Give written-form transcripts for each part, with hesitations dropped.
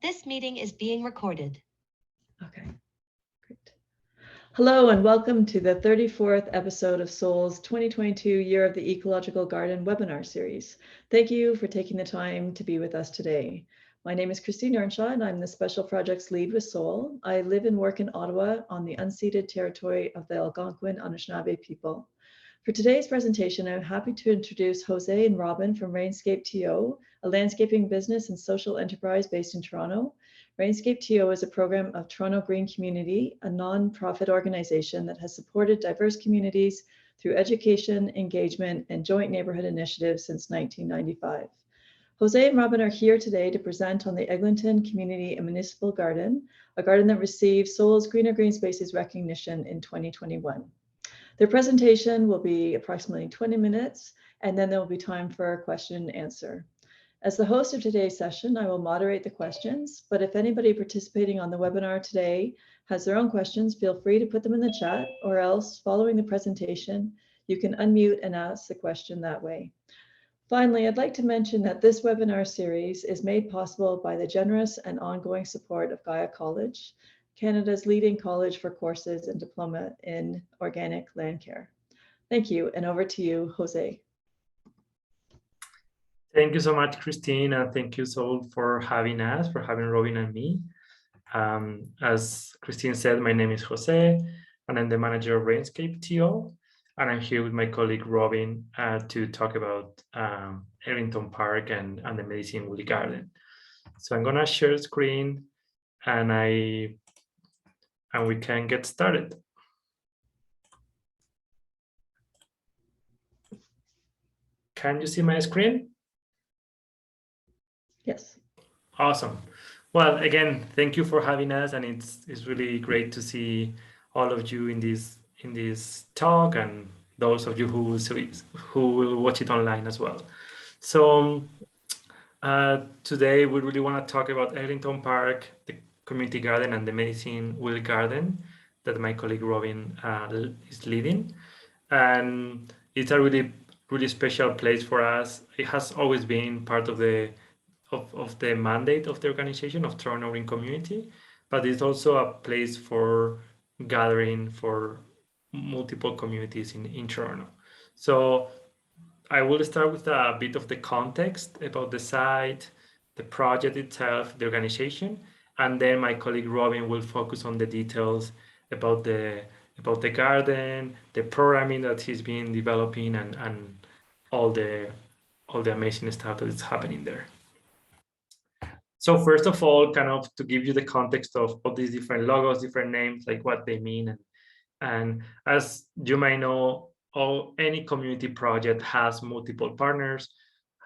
This meeting is being recorded. Okay, great. Hello and welcome to the 34th episode of Soul's 2022 Year of the Ecological Garden webinar series. Thank you for taking the time to be with us today. My name is Christine Earnshaw and I'm the Special Projects Lead with Soul. I live and work in Ottawa on the unceded territory of the Algonquin Anishinaabe people. For today's presentation, I'm happy to introduce Jose and Robin from RAINscapeTO, a landscaping business and social enterprise based in Toronto. RAINscapeTO is a program of Toronto Green Community, a non-profit organization that has supported diverse communities through education, engagement, and joint neighborhood initiatives since 1995. Jose and Robin are here today to present on the Eglinton Community and Municipal Garden, a garden that received Soul's Greener Greenspaces recognition in 2021. Their presentation will be approximately 20 minutes, and then there will be time for a question and answer. As the host of today's session, I will moderate the questions, but if anybody participating on the webinar today has their own questions, feel free to put them in the chat, or else following the presentation, you can unmute and ask the question that way. Finally, I'd like to mention that this webinar series is made possible by the generous and ongoing support of Gaia College, Canada's leading college for courses and diploma in organic land care. Thank you, and over to you, Jose. Thank you so much, Christine, and thank you, Soul, for having us, for having Robin and me. As Christine said, my name is Jose, and I'm the manager of RAINscapeTO, and I'm here with my colleague Robin to talk about Eglinton Park and the Medicine Woolly Garden. So I'm gonna share the screen, and we can get started. Can you see my screen? Yes. Awesome. Well, again, thank you for having us, and it's really great to see all of you in this talk, and those of you who will watch it online as well. So today we really want to talk about Eglinton Park, the community garden, and the Medicine Woolly Garden that my colleague Robin is leading. And it's a really special place for us. It has always been part of the mandate of the organization of Toronto Green Community, but it's also a place for gathering for multiple communities in Toronto. So I will start with a bit of the context about the site, the project itself, the organization, and then my colleague Robin will focus on the details about the garden, the programming that he's been developing, and all the amazing stuff that is happening there. So first of all, kind of to give you the context of these different logos, different names, like what they mean, and as you may know, any community project has multiple partners,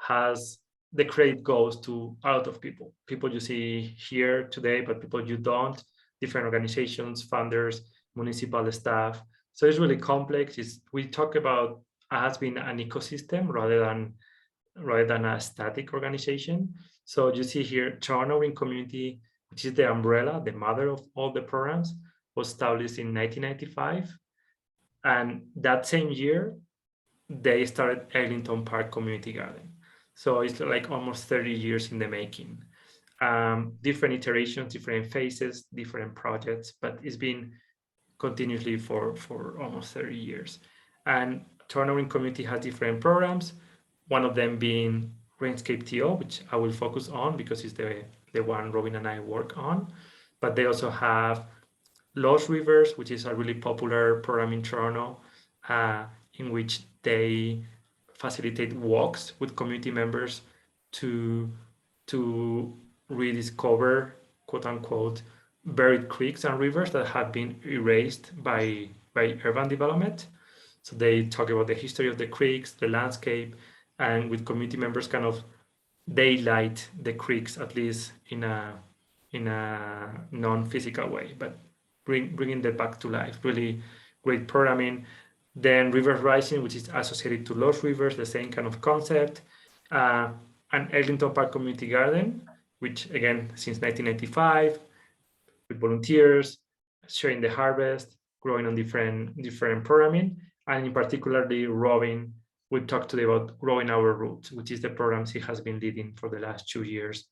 has the credit goes to a lot of people you see here today, but people you don't, different organizations, funders, municipal staff. So it's really complex. We talk about has been an ecosystem rather than a static organization. So you see here, Toronto Green Community, which is the umbrella, the mother of all the programs, was established in 1995. And that same year, they started Eglinton Park Community Garden. So it's like almost 30 years in the making. Different iterations, different phases, different projects, but it's been continuously for almost 30 years. And Toronto Green Community has different programs, one of them being RAINscapeTO, which I will focus on because it's the one Robin and I work on. But they also have Lost Rivers, which is a really popular program in Toronto, in which they facilitate walks with community members to rediscover, quote unquote, buried creeks and rivers that have been erased by urban development. So they talk about the history of the creeks, the landscape, and with community members kind of daylight the creeks, at least in a non-physical way, but bringing that back to life. Really great programming. Then River Rising, which is associated to Lost Rivers, the same kind of concept. And Eglinton Park Community Garden, which again, since 1995, with volunteers, sharing the harvest, growing on different programming. And in particularly, Robin will talk today about Growing Our Roots, which is the program he has been leading for the last 2 years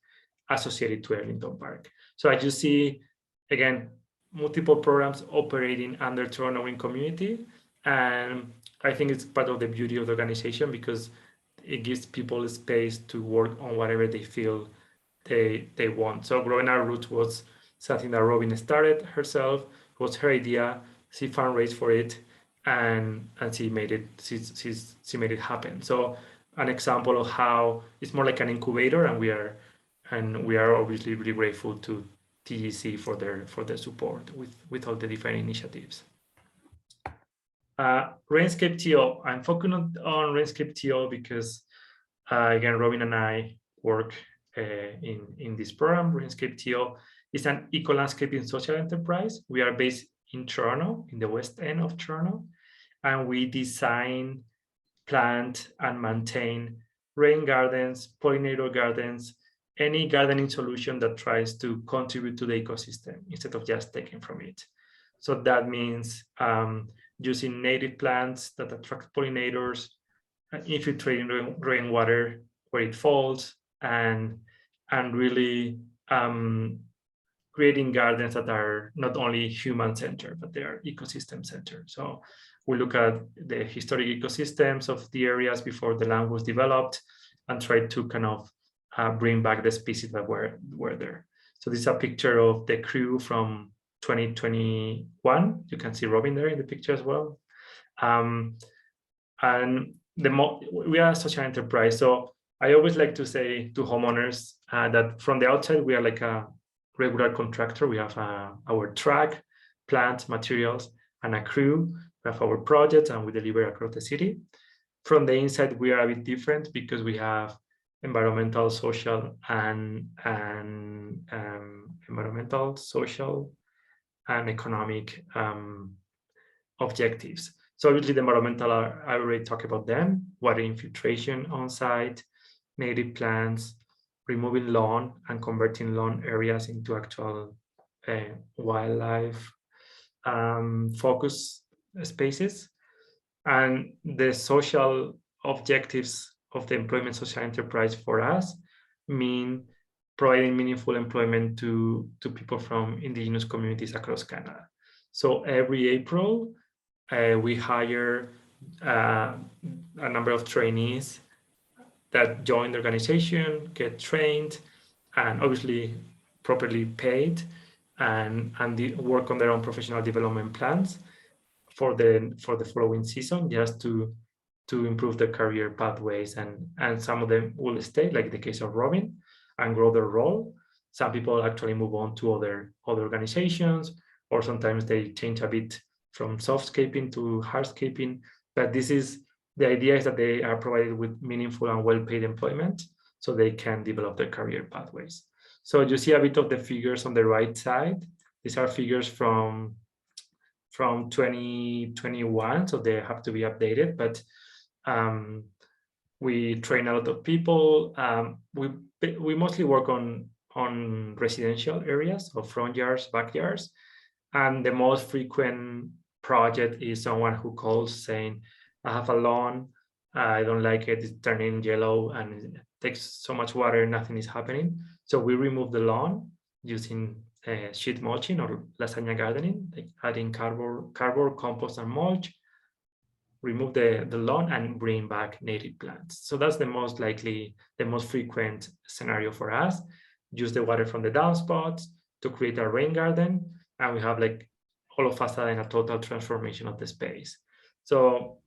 associated to Eglinton Park. So as you see, again, multiple programs operating under Neighbouring community, and I think it's part of the beauty of the organization because it gives people a space to work on whatever they feel they want. So growing our roots was something that Robin started herself. It was her idea. She fundraised for it, and she made it. She made it happen. So an example of how it's more like an incubator, and we are obviously really grateful to TGC for their support with all the different initiatives. RAINscapeTO. I'm focusing on RAINscapeTO because again, Robin and I work in this program. RAINscapeTO is an eco-landscaping social enterprise. We are based in Toronto, in the west end of Toronto, and we design, plant, and maintain rain gardens, pollinator gardens, any gardening solution that tries to contribute to the ecosystem instead of just taking from it. So that means using native plants that attract pollinators, infiltrating rainwater where it falls, and really creating gardens that are not only human-centered, but they are ecosystem-centered. So we look at the historic ecosystems of the areas before the land was developed and try to kind of bring back the species that were there. So this is a picture of the crew from 2021. You can see Robin there in the picture as well. And we are a social enterprise. So I always like to say to homeowners that from the outside, we are like a regular contractor. We have our truck, plant, materials, and a crew. We have our projects, and we deliver across the city. From the inside, we are a bit different because we have environmental, social, and economic objectives. So obviously the environmental, I already talked about them, water infiltration on site, native plants, removing lawn and converting lawn areas into actual wildlife focus spaces. And the social objectives of the employment social enterprise for us mean providing meaningful employment to people from indigenous communities across Canada. So every April, we hire a number of trainees that join the organization, get trained, and obviously properly paid, and work on their own professional development plans for the following season, just to improve their career pathways. And some of them will stay, like the case of Robin, and grow their role. Some people actually move on to other organizations, or sometimes they change a bit from softscaping to hardscaping. But the idea is that they are provided with meaningful and well-paid employment so they can develop their career pathways. So you see a bit of the figures on the right side. These are figures from 2021, so they have to be updated. But we train a lot of people. We mostly work on residential areas, so front yards, backyards. And the most frequent project is someone who calls saying, I have a lawn, I don't like it, it's turning yellow and it takes so much water, nothing is happening. So we remove the lawn using sheet mulching or lasagna gardening, like adding cardboard, compost, and mulch, remove the lawn and bring back native plants. So that's the most frequent scenario for us. Use the water from the downspouts to create a rain garden, and we have like all of us in a total transformation of the space. So,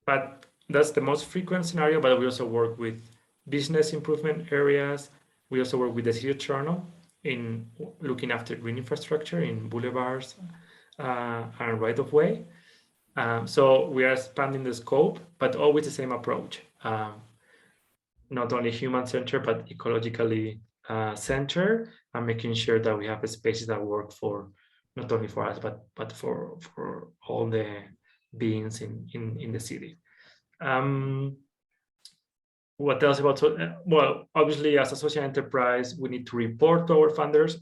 but that's the most frequent scenario, but we also work with business improvement areas. We also work with the City of Toronto in looking after green infrastructure in boulevards and right-of-way. So we are expanding the scope, but always the same approach. Not only human-centered, but ecologically centered, and making sure that we have spaces that work for not only for us, but for all the beings in the city. What else about, well, obviously as a social enterprise, we need to report to our funders.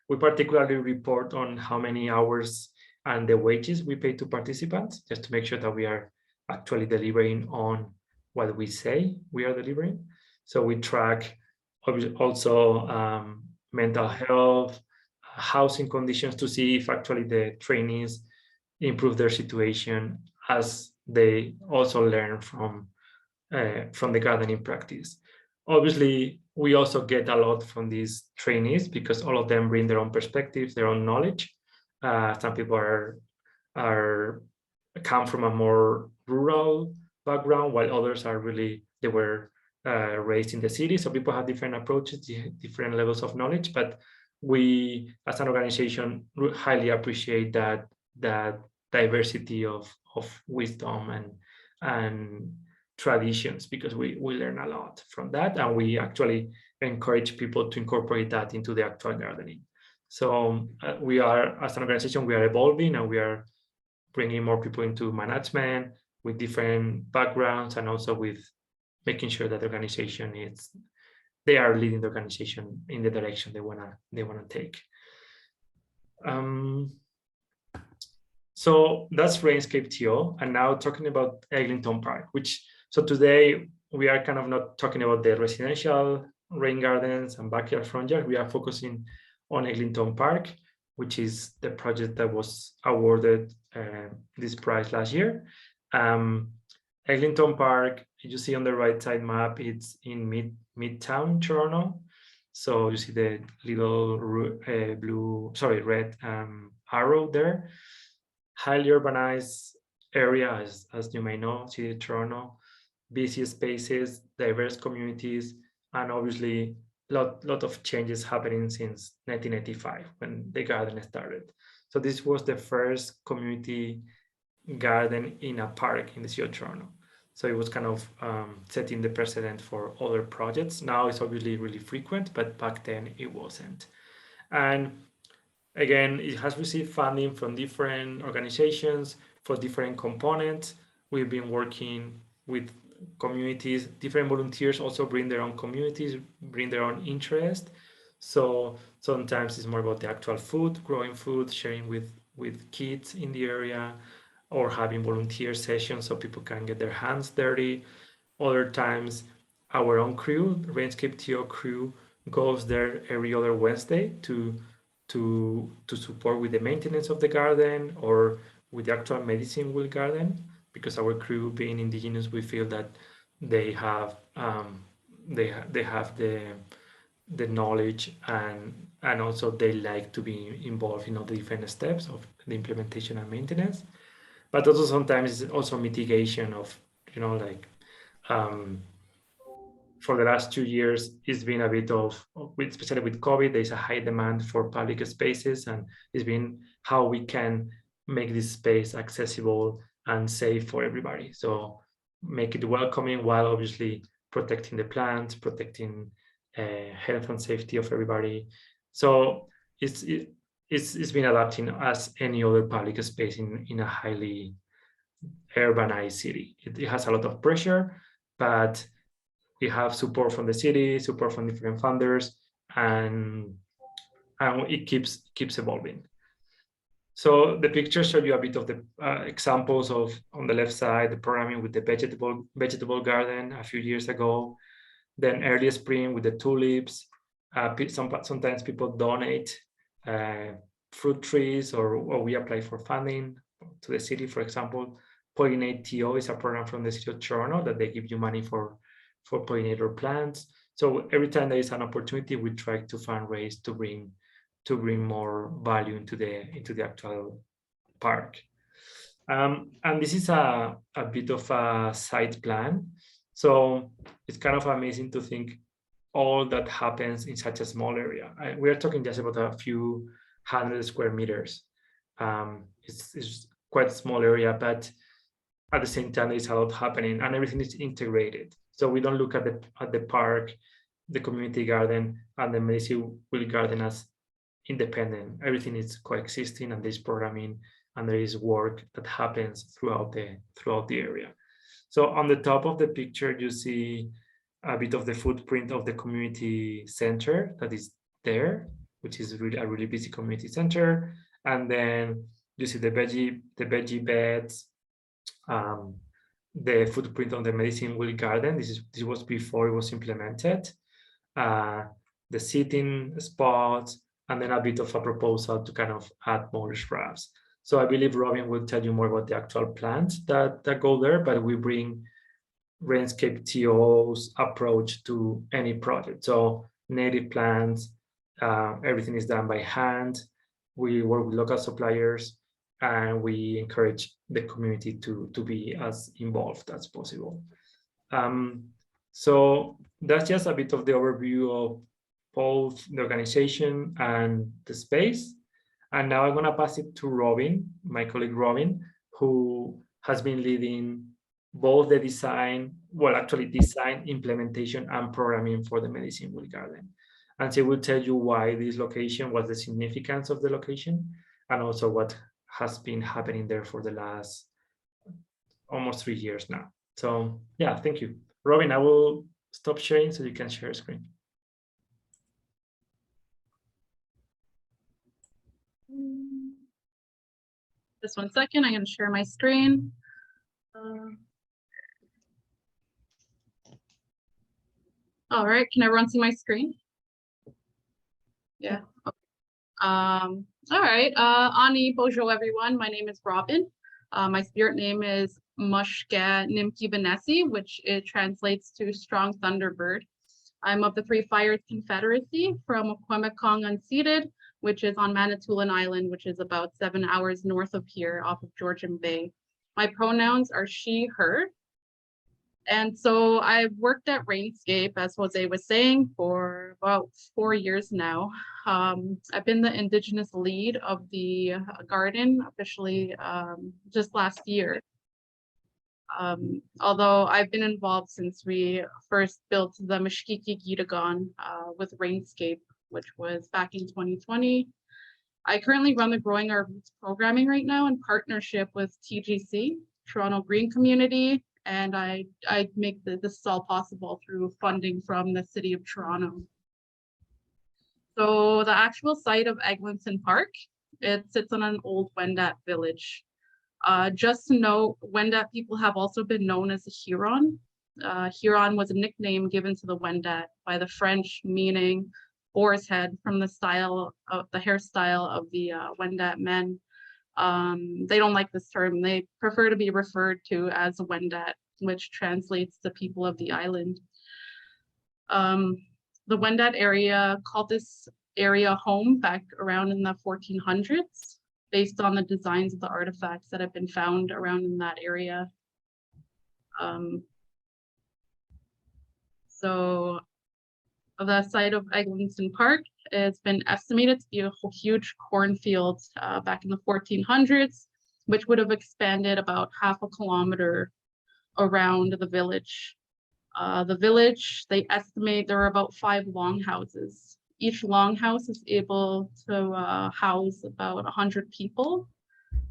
We particularly report on how many hours and the wages we pay to participants, just to make sure that we are actually delivering on what we say we are delivering. So we track also mental health, housing conditions, to see if actually the trainees improve their situation as they also learn from the gardening practice. Obviously, we also get a lot from these trainees because all of them bring their own perspectives, their own knowledge. Some people are come from a more rural background, while others are they were raised in the city. So people have different approaches, different levels of knowledge. But we, as an organization, highly appreciate that diversity of wisdom and traditions, because we learn a lot from that, and we actually encourage people to incorporate that into the actual gardening. So we are, as an organization, we are evolving, and we are bringing more people into management with different backgrounds, and also with making sure that the organization they are leading the organization in the direction they wanna take. So that's RAINscapeTO, and now talking about Eglinton Park, so today we are kind of not talking about the residential rain gardens and backyard front yard. We are focusing on Eglinton Park, which is the project that was awarded this prize last year. Eglinton Park, you see on the right side map, it's in Midtown Toronto. So you see the little red arrow there. Highly urbanized area, as you may know, City of Toronto, busy spaces, diverse communities, and obviously lot of changes happening since 1995 when the garden started. So this was the first community garden in a park in the City of Toronto. So it was kind of setting the precedent for other projects. Now it's obviously really frequent, but back then it wasn't. And again, it has received funding from different organizations for different components. We've been working with communities. Different volunteers also bring their own communities, bring their own interest. So sometimes it's more about the actual food, growing food, sharing with kids in the area, or having volunteer sessions so people can get their hands dirty. Other times, our own crew, RAINscapeTO crew, goes there every other Wednesday to support with the maintenance of the garden or with the actual medicine wheel garden, because our crew, being indigenous, we feel that they have the knowledge, and also they like to be involved in all the different steps of the implementation and maintenance. But also sometimes it's also mitigation of, for the last 2 years, it's been a bit especially with COVID, there's a high demand for public spaces, and it's been how we can make this space accessible and safe for everybody. So make it welcoming while obviously protecting the plants, protecting health and safety of everybody. So it's been adapting as any other public space in a highly urbanized city. It has a lot of pressure, but we have support from the city, support from different funders, and it keeps evolving. So the picture showed you a bit of the examples of, on the left side, the programming with the vegetable garden a few years ago. Then early spring with the tulips. Sometimes people donate fruit trees, or we apply for funding to the city. For example, PollinateTO is a program from the City of Toronto that they give you money for pollinator plants. So every time there is an opportunity, we try to fundraise to bring more value into the actual park. And this is a bit of a site plan. So it's kind of amazing to think all that happens in such a small area. We are talking just about a few hundred square meters. It's quite a small area, but at the same time, there's a lot happening, and everything is integrated. So we don't look at the park, the community garden, and the medicine wheel garden as independent. Everything is coexisting, and there's programming, and there is work that happens throughout the area. So on the top of the picture, you see a bit of the footprint of the community center that is there, which is really a really busy community center. And then you see the veggie beds, the footprint on the medicine wheel garden. This was before it was implemented. the seating spots, and then a bit of a proposal to kind of add more shrubs. So I believe Robin will tell you more about the actual plants that go there, but we bring RAINscapeTO's approach to any project. So native plants, everything is done by hand. We work with local suppliers, and we encourage the community to be as involved as possible. So that's just a bit of the overview of both the organization and the space. And now I'm going to pass it to Robin, my colleague Robin, who has been leading both the design, well, actually design, implementation, and programming for the Medicine Wheel Garden. And she will tell you why this location, what the significance of the location, and also what has been happening there for the last almost 3 years now. So yeah, thank you. Robin, I will stop sharing so you can share screen. Just 1 second, I'm going to share my screen. All right, can everyone see my screen? Yeah. Okay. All right. Ani, bonjour, everyone. My name is Robin. My spirit name is Mushka Nimki Benesi, which it translates to Strong Thunderbird. I'm of the Three Fires Confederacy from Aquemekong Unceded, which is on Manitoulin Island, which is about 7 hours north of here off of Georgian Bay. My pronouns are she, her. And so I've worked at Rainscape, as Jose was saying, for about 4 years now. I've been the Indigenous lead of the garden officially just last year. Although I've been involved since we first built the Mishkiki Gitagon with Rainscape, which was back in 2020. I currently run the Growing Our Roots programming right now in partnership with TGC, Toronto Green Community, and I make this all possible through funding from the City of Toronto. So the actual site of Eglinton Park, it sits on an old Wendat village. Just to note, Wendat people have also been known as the Huron. Huron was a nickname given to the Wendat by the French, meaning boar's head, from the style of the hairstyle of the Wendat men. They don't like this term. They prefer to be referred to as a Wendat, which translates to people of the island. The Wendat area called this area home back around in the 1400s, based on the designs of the artifacts that have been found around in that area. So the site of Eglinton Park, it's been estimated to be a huge cornfield back in the 1400s, which would have expanded about half a kilometer around the village. The village, they estimate there are about 5 longhouses. Each longhouse is able to house about 100 people,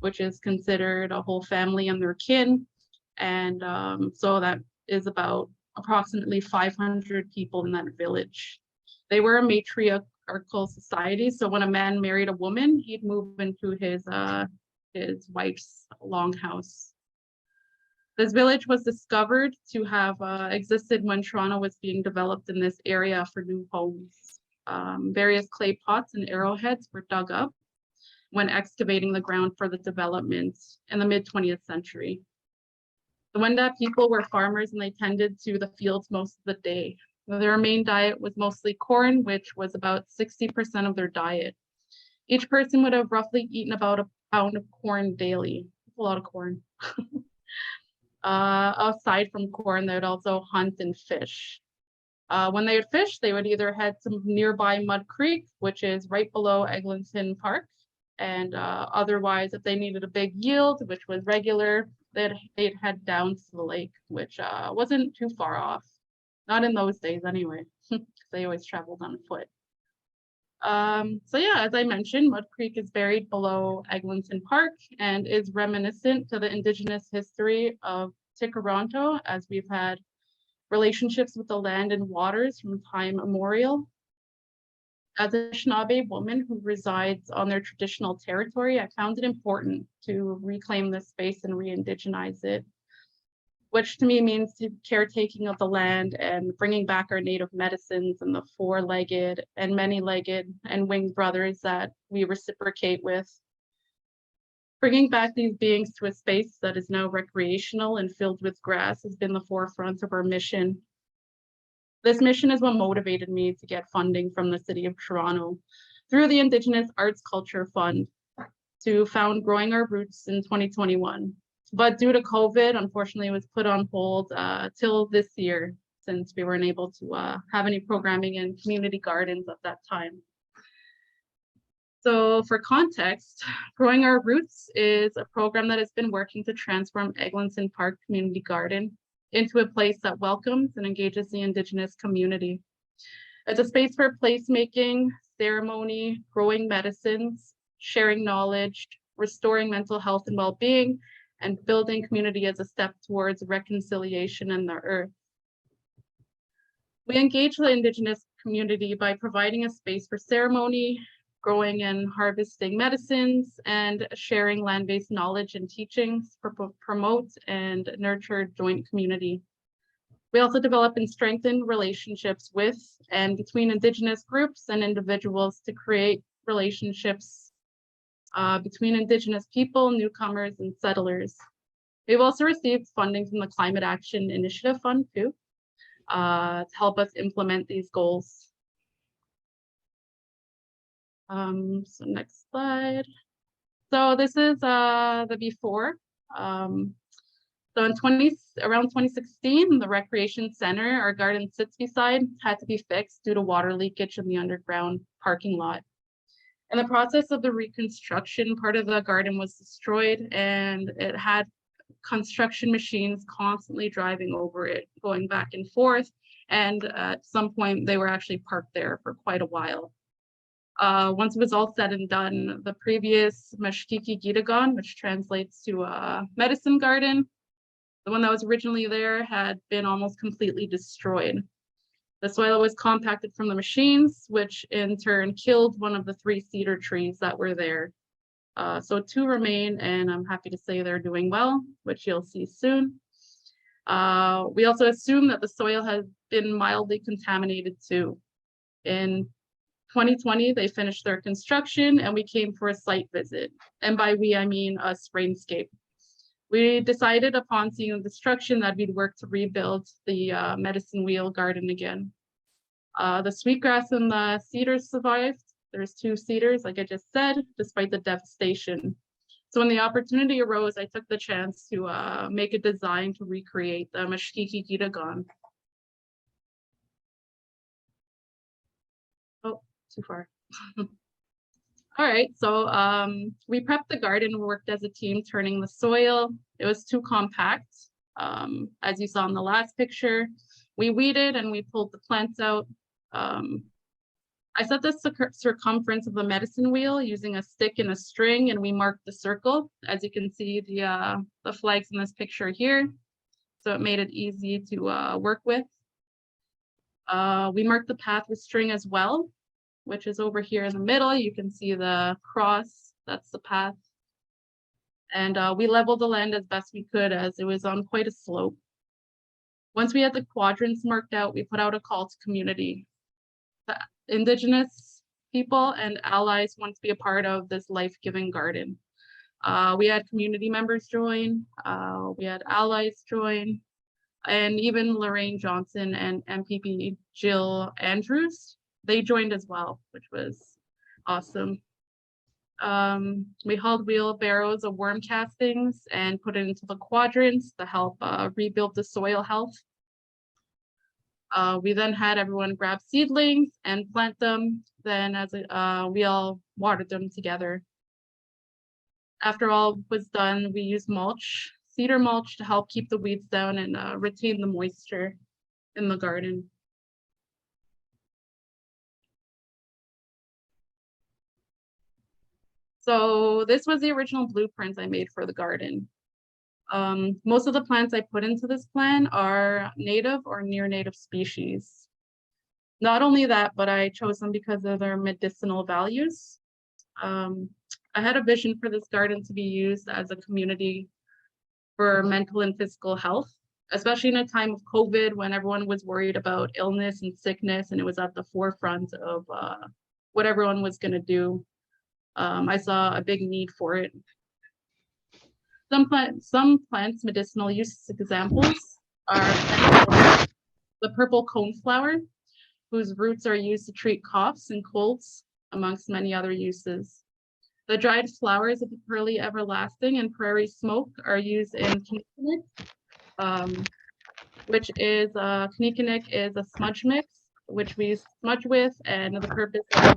which is considered a whole family and their kin. And so that is about approximately 500 people in that village. They were a matriarchal society, so when a man married a woman, he'd move into his wife's longhouse. This village was discovered to have existed when Toronto was being developed in this area for new homes. Various clay pots and arrowheads were dug up when excavating the ground for the development in the mid-20th century. The Wendat people were farmers and they tended to the fields most of the day. Their main diet was mostly corn, which was about 60% of their diet. Each person would have roughly eaten about a pound of corn daily. That's a lot of corn. Aside from corn, they would also hunt and fish. When they would fish, they would either head to nearby Mud Creek, which is right below Eglinton Park, and otherwise, if they needed a big yield, which was regular, they'd head down to the lake, which wasn't too far off. Not in those days anyway, because they always traveled on foot. So yeah, as I mentioned, Mud Creek is buried below Eglinton Park and is reminiscent to the Indigenous history of Tikaronto, as we've had relationships with the land and waters from time immemorial. As a Anishinaabe woman who resides on their traditional territory, I found it important to reclaim this space and re-indigenize it. which to me means caretaking of the land and bringing back our native medicines and the four-legged and many-legged and winged brothers that we reciprocate with. Bringing back these beings to a space that is now recreational and filled with grass has been the forefront of our mission. This mission is what motivated me to get funding from the City of Toronto through the Indigenous Arts Culture Fund to found Growing Our Roots in 2021. But due to COVID, unfortunately, it was put on hold till this year, since we weren't able to have any programming in community gardens at that time. So for context, Growing Our Roots is a program that has been working to transform Eglinton Park Community Garden into a place that welcomes and engages the Indigenous community. It's a space for placemaking, ceremony, growing medicines, sharing knowledge, restoring mental health and well-being, and building community as a step towards reconciliation in the earth. We engage the Indigenous community by providing a space for ceremony, growing and harvesting medicines, and sharing land-based knowledge and teachings for promote and nurture joint community. We also develop and strengthen relationships with and between Indigenous groups and individuals to create relationships between Indigenous people, newcomers, and settlers. We've also received funding from the Climate Action Initiative Fund too, to help us implement these goals. So next slide. So this is the before. So in around 2016, the recreation center our garden sits beside had to be fixed due to water leakage in the underground parking lot. In the process of the reconstruction, part of the garden was destroyed and it had construction machines constantly driving over it, going back and forth. And at some point they were actually parked there for quite a while. Once it was all said and done, the previous Mashkiki Gitagon, which translates to medicine garden, the one that was originally there had been almost completely destroyed. The soil was compacted from the machines, which in turn killed one of the 3 cedar trees that were there. So 2 remain, and I'm happy to say they're doing well, which you'll see soon. We also assume that the soil has been mildly contaminated too. In 2020, they finished their construction and we came for a site visit. And by we, I mean us, Rainscape. We decided upon seeing the destruction that we'd work to rebuild the medicine wheel garden again. The sweetgrass and the cedars survived. There's 2 cedars, like I just said, despite the devastation. So when the opportunity arose, I took the chance to make a design to recreate the Mashkiki Gitagon. Oh, too far. All right, so we prepped the garden, worked as a team turning the soil. It was too compact. As you saw in the last picture, we weeded and we pulled the plants out. I set the circumference of the medicine wheel using a stick and a string, and we marked the circle. As you can see, the flags in this picture here. So it made it easy to work with. We marked the path with string as well, which is over here in the middle. You can see the cross, that's the path. And we leveled the land as best we could as it was on quite a slope. Once we had the quadrants marked out, we put out a call to community. The Indigenous people and allies want to be a part of this life-giving garden. We had community members join, we had allies join, and even Lorraine Johnson and MPP Jill Andrews, they joined as well, which was awesome. We hauled wheelbarrows of worm castings and put it into the quadrants to help rebuild the soil health. We then had everyone grab seedlings and plant them. Then we all watered them together. After all was done, we used mulch, cedar mulch, to help keep the weeds down and retain the moisture in the garden. So this was the original blueprint I made for the garden. Most of the plants I put into this plan are native or near native species. Not only that, but I chose them because of their medicinal values. I had a vision for this garden to be used as a community for mental and physical health. especially in a time of COVID when everyone was worried about illness and sickness, and it was at the forefront of what everyone was going to do. I saw a big need for it. Some plants medicinal use examples are the purple coneflower, whose roots are used to treat coughs and colds, amongst many other uses. The dried flowers of the pearly everlasting and prairie smoke are used in kinnikinnick, which is kinnikinnick is a smudge mix, which we smudge with, and the purpose of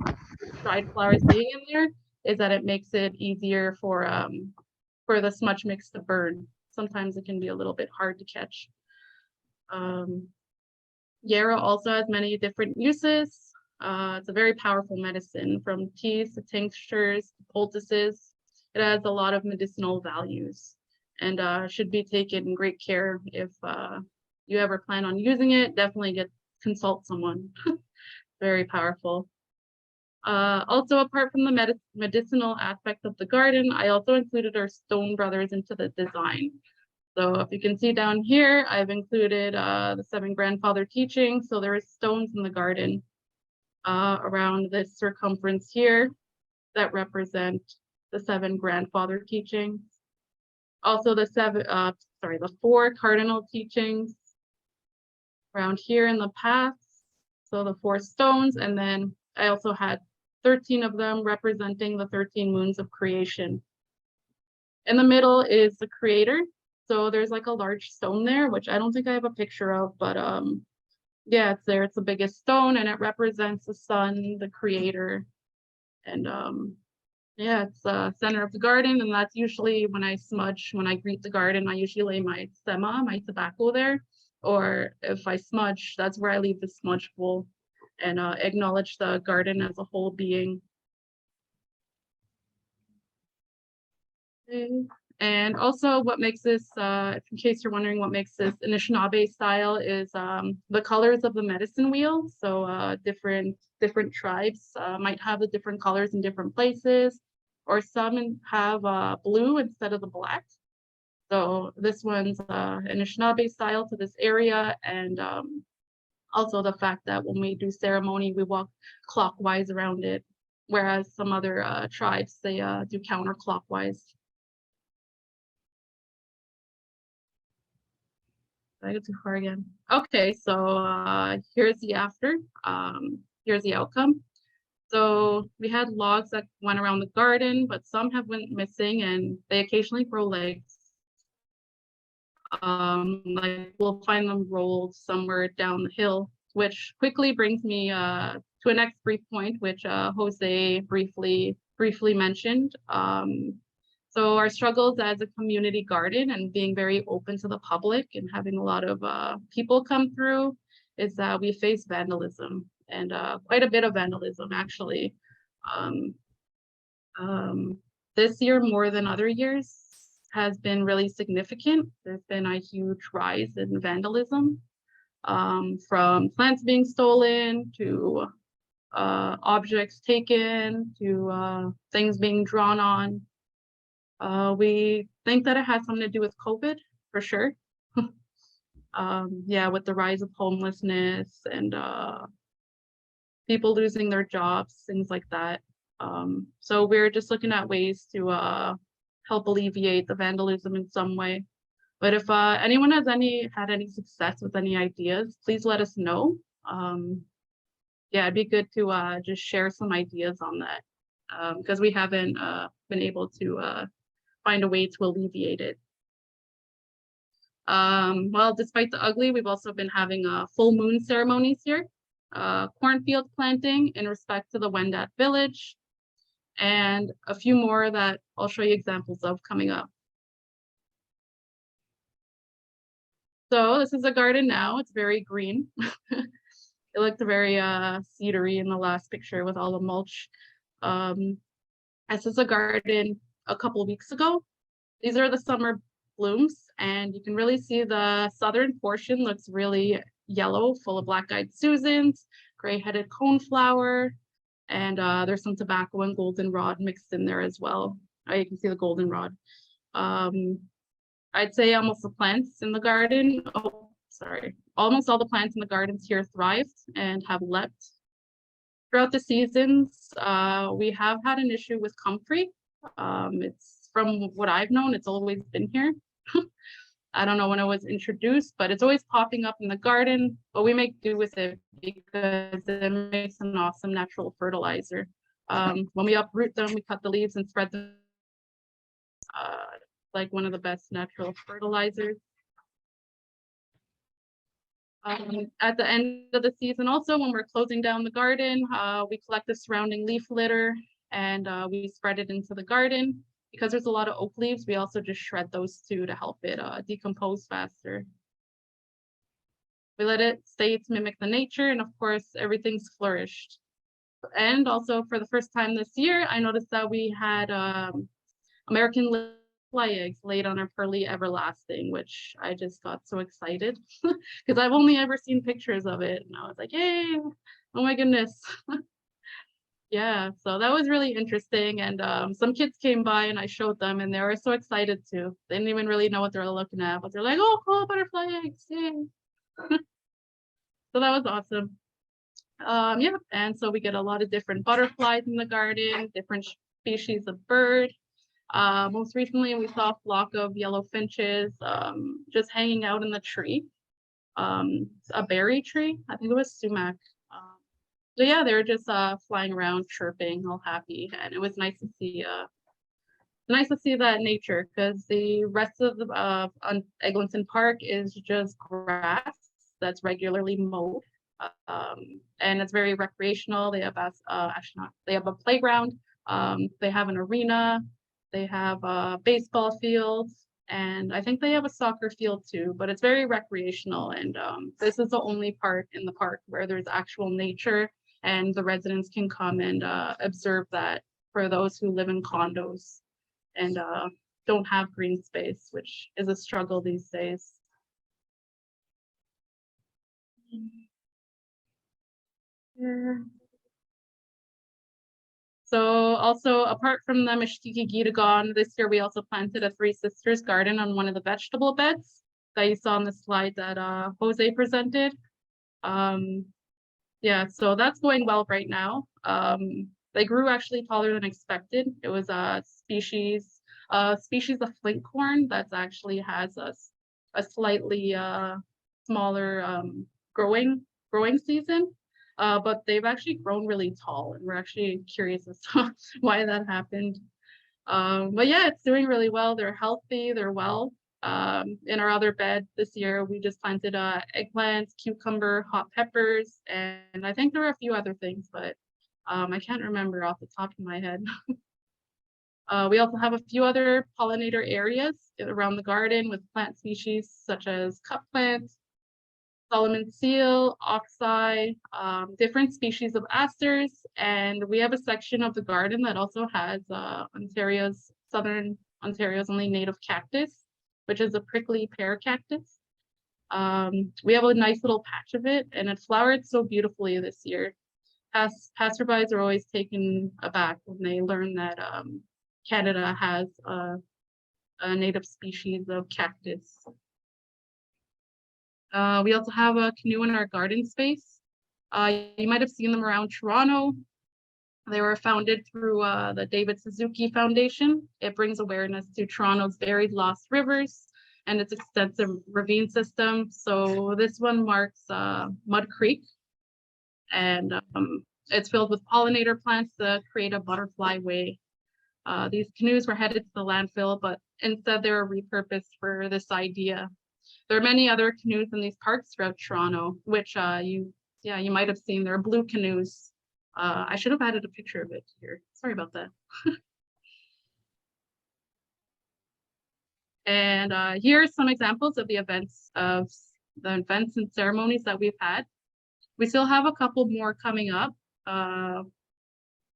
dried flowers being in there is that it makes it easier for the smudge mix to burn. Sometimes it can be a little bit hard to catch. Yarrow also has many different uses. It's a very powerful medicine, from teas to tinctures to poultices. It has a lot of medicinal values and should be taken in great care. If you ever plan on using it, definitely consult someone. Very powerful. Also, apart from the medicinal aspect of the garden, I also included our stone brothers into the design. So if you can see down here, I've included the 7 grandfather teachings. So there are stones in the garden around this circumference here that represent the 7 grandfather teachings. Also the 4 cardinal teachings around here in the paths. So the 4 stones, and then I also had 13 of them representing the 13 moons of creation. In the middle is the creator. So there's like a large stone there, which I don't think I have a picture of, but yeah, it's there. It's the biggest stone, and it represents the sun, the creator. And yeah, it's the center of the garden, and that's usually when I greet the garden, I usually lay my sema, my tobacco there. Or if I smudge, that's where I leave the smudge bowl and acknowledge the garden as a whole being. Okay. And also what makes this, in case you're wondering what makes this Anishinaabe style, is the colors of the medicine wheel. So different tribes might have the different colors in different places, or some have blue instead of the black. So this one's Anishinaabe style to this area, and also the fact that when we do ceremony, we walk clockwise around it, whereas some other tribes, they do counterclockwise. Did I get too far again? Okay, so here's the after. Here's the outcome. So we had logs that went around the garden, but some have went missing, and they occasionally grow legs. Like we'll find them rolled somewhere down the hill, which quickly brings me to a next brief point, which Jose briefly mentioned. So our struggles as a community garden and being very open to the public and having a lot of people come through is that we face vandalism, and quite a bit of vandalism actually. This year, more than other years, has been really significant. There's been a huge rise in vandalism, from plants being stolen to objects taken to things being drawn on. We think that it has something to do with COVID, for sure. Yeah, with the rise of homelessness and people losing their jobs, things like that. So we're just looking at ways to help alleviate the vandalism in some way. But if anyone has had any success with any ideas, please let us know. Yeah, it'd be good to just share some ideas on that, because we haven't been able to find a way to alleviate it. Well, despite the ugly, we've also been having full moon ceremonies here, cornfield planting in respect to the Wendat village, and a few more that I'll show you examples of coming up. So this is a garden now. It's very green. It looked very cedary in the last picture with all the mulch. This is a garden a couple of weeks ago. These are the summer blooms, and you can really see the southern portion looks really yellow, full of black-eyed Susans, gray-headed coneflower, and there's some tobacco and goldenrod mixed in there as well. You can see the goldenrod. I'd say almost the plants in the garden, almost all the plants in the gardens here thrived and have leapt. Throughout the seasons, we have had an issue with comfrey. It's from what I've known, it's always been here. I don't know when it was introduced, but it's always popping up in the garden, but we make do with it because it makes an awesome natural fertilizer. When we uproot them, we cut the leaves and spread them, like one of the best natural fertilizers. At the end of the season, also when we're closing down the garden, we collect the surrounding leaf litter and we spread it into the garden. Because there's a lot of oak leaves, we also just shred those too to help it decompose faster. We let it stay to mimic the nature, and of course, everything's flourished. And also for the first time this year, I noticed that we had American fly eggs laid on our pearly everlasting, which I just got so excited because I've only ever seen pictures of it, and I was like, hey, oh my goodness. Yeah, so that was really interesting, and some kids came by and I showed them and they were so excited too. They didn't even really know what they were looking at, but they're like, oh, cool, butterfly eggs, yay. So that was awesome. Yeah, and so we get a lot of different butterflies in the garden, different species of bird. Most recently we saw a flock of yellow finches just hanging out in the tree. A berry tree, I think it was sumac. So yeah, they were just flying around, chirping, all happy, and it was nice to see. That nature, because the rest of the Eglinton Park is just grass that's regularly mowed, and it's very recreational. They have they have a playground, they have an arena, they have a baseball field, and I think they have a soccer field too. But it's very recreational, and this is the only part in the park where there's actual nature. And the residents can come and observe that for those who live in condos and don't have green space, which is a struggle these days. So also, apart from the Mishkiki Gitagon, this year we also planted a Three Sisters garden on one of the vegetable beds that you saw on the slide that Jose presented. Yeah, so that's going well right now. They grew actually taller than expected. It was a species of flint corn that actually has a slightly smaller growing season. But they've actually grown really tall, and we're actually curious as to why that happened. But yeah, it's doing really well. They're healthy, they're well. In our other bed this year, we just planted eggplants, cucumber, hot peppers, and I think there were a few other things, but I can't remember off the top of my head. We also have a few other pollinator areas around the garden with plant species such as cup plants, Solomon seal, oxeye, different species of asters, and we have a section of the garden that also has Southern Ontario's only native cactus, which is a prickly pear cactus. We have a nice little patch of it, and it flowered so beautifully this year. Passerbys are always taken aback when they learn that Canada has a native species of cactus. We also have a canoe in our garden space. You might have seen them around Toronto. They were founded through the David Suzuki Foundation. It brings awareness to Toronto's buried lost rivers and its extensive ravine system. So this one marks Mud Creek, and it's filled with pollinator plants that create a butterfly way. These canoes were headed to the landfill, but instead they were repurposed for this idea. There are many other canoes in these parks throughout Toronto, which you might have seen. They're blue canoes. I should have added a picture of it here. Sorry about that. And here are some examples of the events and ceremonies that we've had. We still have a couple more coming up.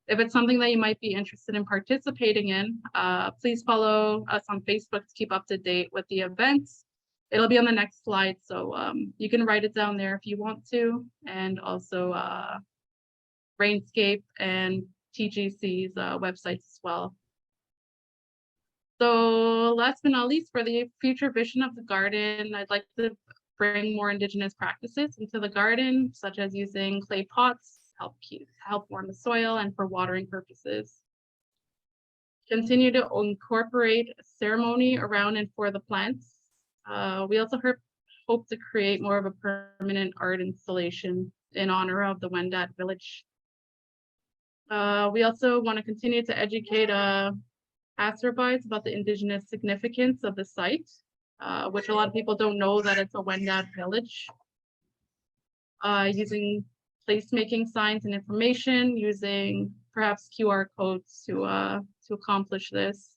If it's something that you might be interested in participating in, please follow us on Facebook to keep up to date with the events. It'll be on the next slide, so you can write it down there if you want to, and also Rainscape and TGC's websites as well. So last but not least, for the future vision of the garden, I'd like to bring more Indigenous practices into the garden, such as using clay pots, help warm the soil and for watering purposes. Continue to incorporate ceremony around and for the plants. We also hope to create more of a permanent art installation in honor of the Wendat village. We also want to continue to educate passerbys about the Indigenous significance of the site, which a lot of people don't know that it's a Wendat village. Using placemaking signs and information, using perhaps QR codes to accomplish this.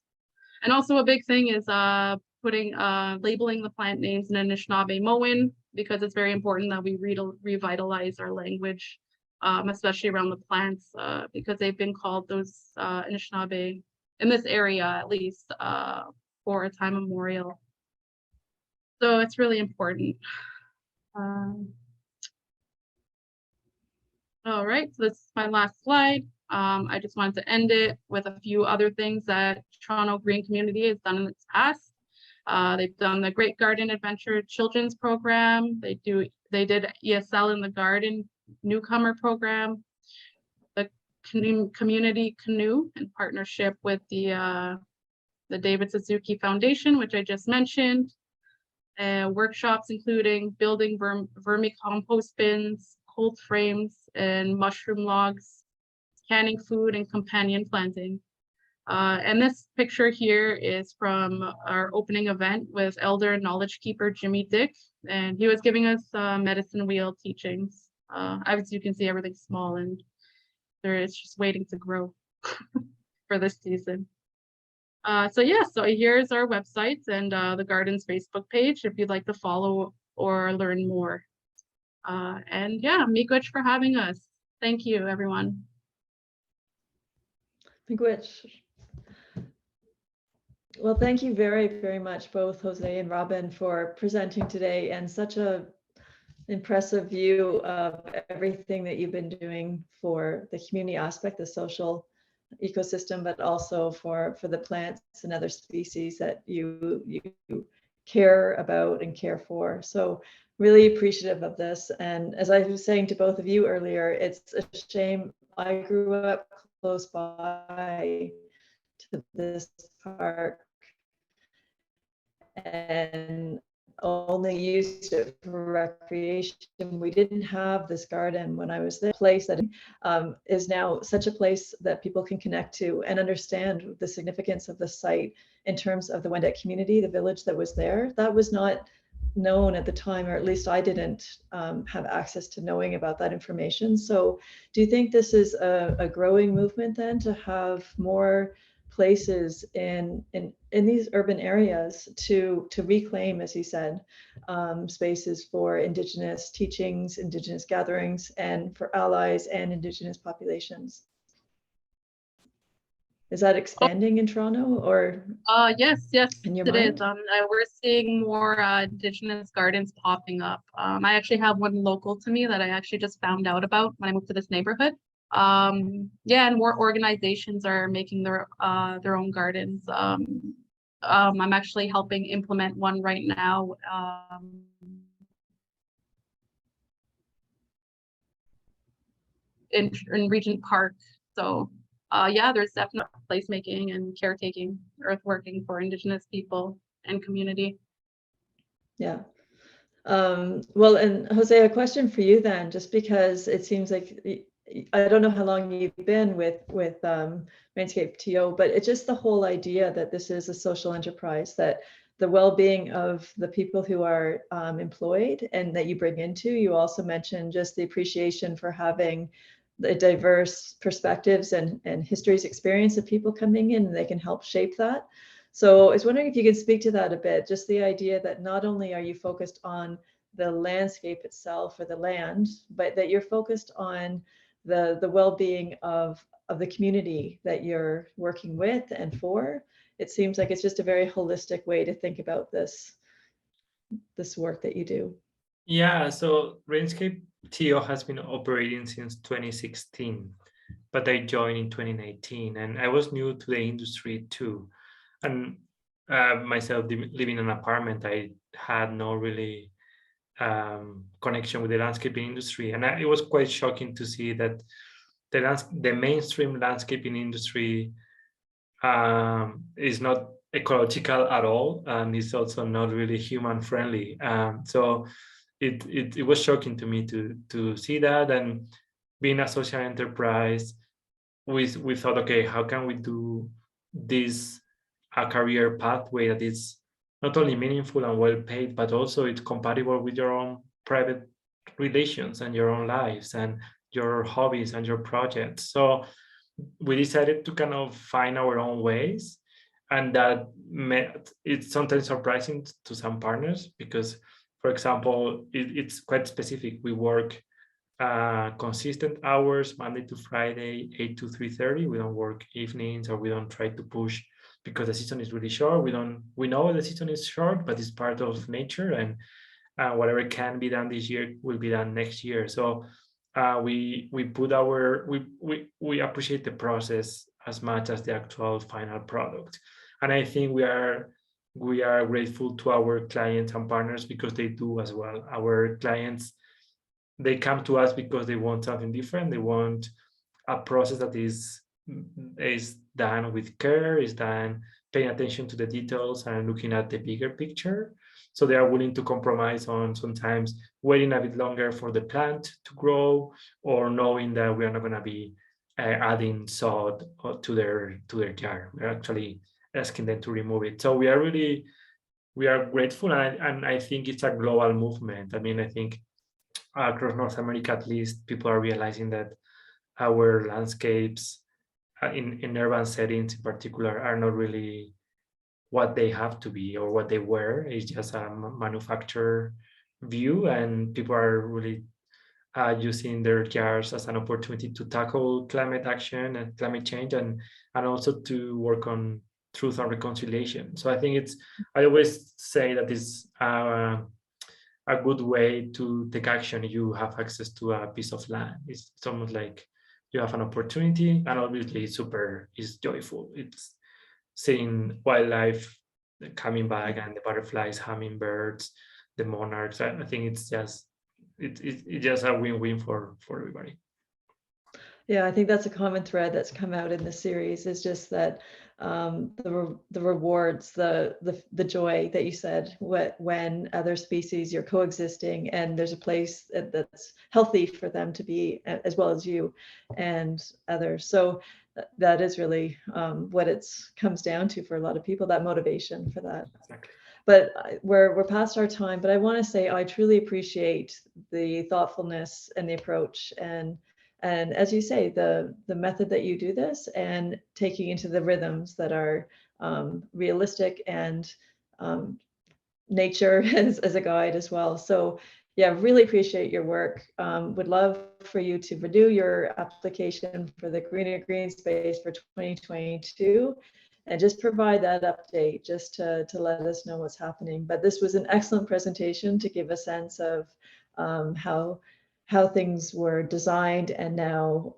And also a big thing is labeling the plant names in Anishinaabe because it's very important that we revitalize our language, especially around the plants, because they've been called those Anishinaabe in this area, at least, for a time memorial. So it's really important. All right, so this is my last slide. I just wanted to end it with a few other things that Toronto Green Community has done in its past. They've done the Great Garden Adventure Children's Program. They did ESL in the Garden Newcomer Program, the Community Canoe in partnership with the David Suzuki Foundation, which I just mentioned. Workshops including building vermicompost bins, cold frames, and mushroom logs, canning food, and companion planting. And this picture here is from our opening event with Elder Knowledge Keeper Jimmy Dick, and he was giving us medicine wheel teachings. As you can see, everything's small and it's just waiting to grow for this season. So here's our websites and the garden's Facebook page if you'd like to follow or learn more. And yeah, miigwech for having us. Thank you, everyone. Miigwech. Well, thank you very, very much, both Jose and Robin, for presenting today and such a impressive view of everything that you've been doing for the community aspect, the social ecosystem, but also for the plants and other species that you care about and care for. So really appreciative of this. And as I was saying to both of you earlier, it's a shame I grew up close by to this park and only used it for recreation. We didn't have this garden when I was there. Place that is now such a place that people can connect to and understand the significance of the site in terms of the Wendat community, the village that was there. That was not known at the time, or at least I didn't have access to knowing about that information. So do you think this is a growing movement then to have more places in these urban areas to reclaim, as you said, spaces for Indigenous teachings, Indigenous gatherings, and for allies and Indigenous populations? Is that expanding in Toronto, or? Yes, in your it mind? is. We're seeing more Indigenous gardens popping up. I actually have one local to me that I actually just found out about when I moved to this neighborhood. And more organizations are making their own gardens. I'm actually helping implement one right now. In Regent Park. So there's definitely placemaking and caretaking, earthworking for Indigenous people and community. Yeah. Well, and Jose, a question for you then, just because it seems like, I don't know how long you've been with RAINscapeTO, but it's just the whole idea that this is a social enterprise, that the well-being of the people who are employed and that you bring into. You also mentioned just the appreciation for having the diverse perspectives and histories, experience of people coming in, and they can help shape that. So I was wondering if you could speak to that a bit, just the idea that not only are you focused on the landscape itself or the land, but that you're focused on the well-being of the community that you're working with and for. It seems like it's just a very holistic way to think about this work that you do. Yeah, so RAINscapeTO has been operating since 2016, but I joined in 2019, and I was new to the industry too. And myself living in an apartment, I had no really connection with the landscaping industry, and it was quite shocking to see that the mainstream landscaping industry is not ecological at all, and it's also not really human friendly. So it was shocking to me to see that. And being a social enterprise, we thought, okay, how can we do this a career pathway that is not only meaningful and well paid, but also it's compatible with your own private relations and your own lives and your hobbies and your projects. So we decided to kind of find our own ways, and that it's sometimes surprising to some partners because, for example, it's quite specific. We work consistent hours, Monday to Friday, 8 to 3:30. We don't work evenings, or we don't try to push because the season is really short. We know the season is short, but it's part of nature, and whatever can be done this year will be done next year. So we appreciate the process as much as the actual final product. And I think we are grateful to our clients and partners because they do as well. Our clients, they come to us because they want something different. They want a process that is done with care, is done paying attention to the details and looking at the bigger picture. So they are willing to compromise on sometimes waiting a bit longer for the plant to grow, or knowing that we are not going to be adding sod to their jar. We're actually asking them to remove it. So we are grateful, and I think it's a global movement. I mean, I think across North America, at least, people are realizing that our landscapes in urban settings in particular are not really what they have to be or what they were. It's just a manufacturer view, and people are really using their jars as an opportunity to tackle climate action and climate change, and also to work on truth and reconciliation. So I think I always say that it's a good way to take action. You have access to a piece of land. It's almost like you have an opportunity, and obviously it's joyful. It's seeing wildlife coming back, and the butterflies, hummingbirds, the monarchs. I think it's just a win-win for everybody. Yeah, I think that's a common thread that's come out in the series, is just that the rewards, the joy that you said, when other species, you're coexisting and there's a place that's healthy for them to be, as well as you and others. So that is really what it comes down to for a lot of people, that motivation for that. Exactly. But we're past our time, but I want to say I truly appreciate the thoughtfulness and the approach, and as you say, the method that you do this, and taking into the rhythms that are realistic, and nature as a guide as well. So yeah, really appreciate your work. Would love for you to renew your application for the Greenspace for 2022, and just provide that update just to let us know what's happening. But this was an excellent presentation to give a sense of how things were designed and now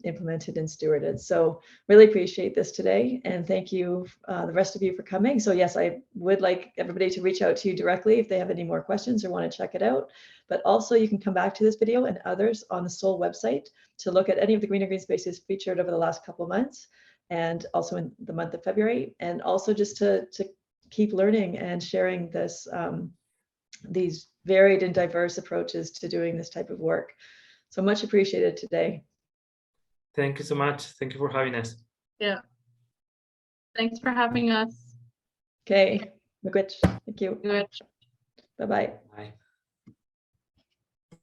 implemented and stewarded. So really appreciate this today, and thank you, the rest of you, for coming. So yes, I would like everybody to reach out to you directly if they have any more questions or want to check it out. But also you can come back to this video and others on the SOL website to look at any of the greener green spaces featured over the last couple of months, and also in the month of February, and also just to keep learning and sharing this, these varied and diverse approaches to doing this type of work. So much appreciated today. Thank you so much. Thank you for having us. Yeah. Thanks for having us. Okay, Miigwech. Thank you. Good. Bye-bye. Bye.